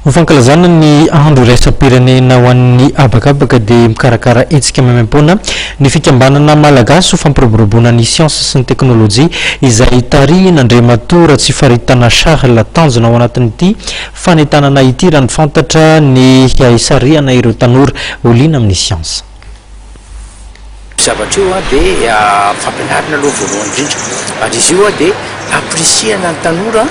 Hofankalazana ny andro raisam-pirenena ho an'ny abakabaka dia mikarakara hetsika maimaim-poana ny fikambanana malagasy ho fampiroboroboana ny siansa sy ny teknôlôjia izay tarihina Andriamatoa Ratsifaritana Charles tanjona ao anatin'ity fanentanana ity raha ny fantatra ny haisariana ireo tanora oliana amin'ny siansa. Zavatra io dia fampianarana aloha voalohany indrindra ary izy io dia appriciana ny tanora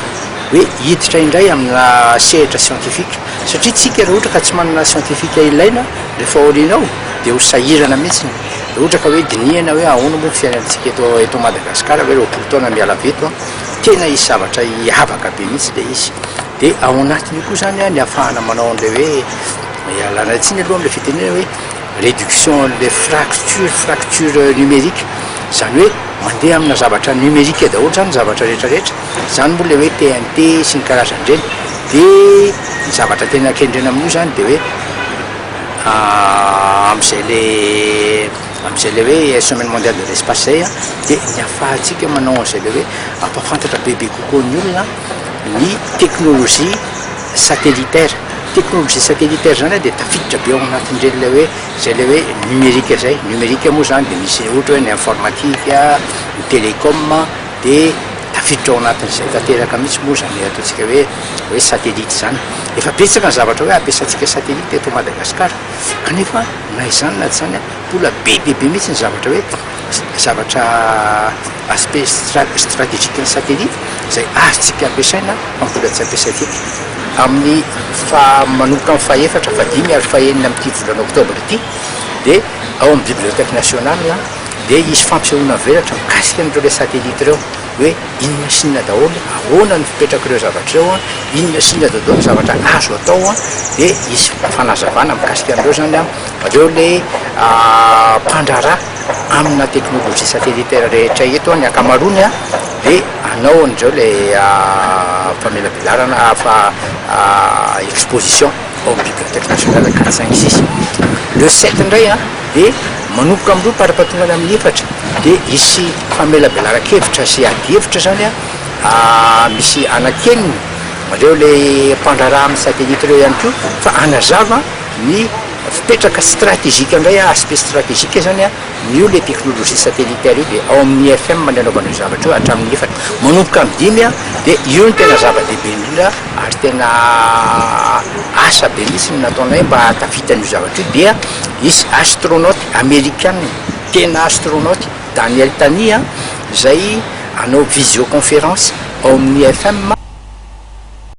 hoe hiditra indray amina sehatra siantifika satria tsika raha ohatra ka tsy manana siantifika ilaina rehefa aorianao dia ho sahirana mihitsy raha ohatra ka hoe dinihana hoe ahoana moa fiainantsika eto Madagasikara hoe roapolo taona miala veto tena isy zavatra hiavaka be mihitsy dia izy dia ao anatiny koa zany ny ahafahana manao an'ilay hoe ialana tsiny aloha amin'ilay fitenena hoe réduction les fractures numériques zany hoe mandeha amina zavatra numérique daholo zany zavatra rehetrarehetra zany moa le hoe TNT sy ny karazan'ireny dia ny zavatra tena kendrena amin'io zany dia hoe am'izay le hoe semaine mondiale de l'espace zay dia ny ahafahantsika manao an'izay le hoe ampafantatra bebe kokoa ny olona ny technologie satellitaire. Technologie satellitaire zany dia tafiditra be ao anatin'ireny le hoe zay le hoe numérique zay numérique moa zany dia misy ohatra hoe ny informatique ny télécom dia tafiditra ao anatin'izay tanteraka mihitsy moa zany ataontsika hoe satellite zany efa betsaka ny zavatra hoe ampiasantsika satellite eto Madagasikara kanefa na izany na zany mbola bebe mihitsy ny zavatra hoe zavatra aspect stratégique ny satellite zay azontsika ampiasaina fa mbola tsy ampiasaitsika amin'ny manomboka amin'ny fahaefatra fadimy ary fahaenina amin'ity volana oktobra ity dia ao amin'ny bibliothèque nationale dia isy fampisehoana velatra mikasika an'ireo le satellite ireo hoe inona sinona daholo ahoana ny fipetraka ireo zavatra ireo inona sinona daholo ny zavatra azo atao dia isy fanazavana mikasika an'ireo zany ireo le mpandrara amina teknôlôjia satellitaire rehetra eto ny akamarony dia anao an'ireo le famelabelarana exposition au bibliothèque nationale 456 le 7 indray dia manomboka amin'ireo parapatonany amin'ny efatra dia isy famelabelara-kevitra sy adi-hevitra zany misy anakeniny ireo le mpandrara amin'ny satellite ireo ihany koa fa anazava ny fipetraka stratégique indray aspect stratégique zany nio le technologie satellitaire io dia ao amin'ny FM mananaovana io zavatra io hatramin'ny efatra manomboka amin'ny dimy dia io ny tena zava-dehibe indrindra ary tena asa be mihitsy ny nataonay mba hatavitan'io zavatra io dia isy astronaute américaine tena astronaute Daniel Tani zay anao visioconférence ao amin'ny FM